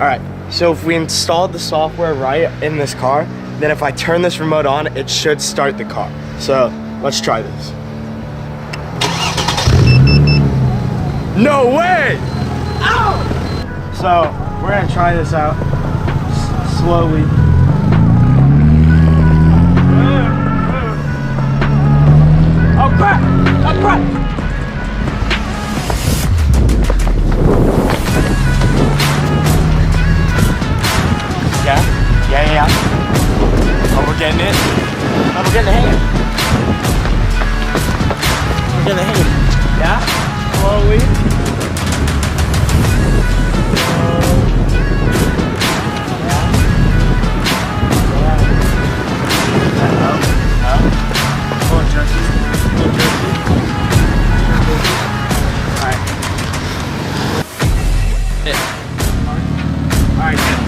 All right, so if we installed the software right in this car, then if I turn this remote on, it should start the car. So let's try this. No way! Ow! So we're gonna try this out slowly. Oh crap! Oh crap! Yeah. Oh, we're getting it. Oh, we're getting the hang of it. We're getting the hang of it. Yeah? Slowly. Alright,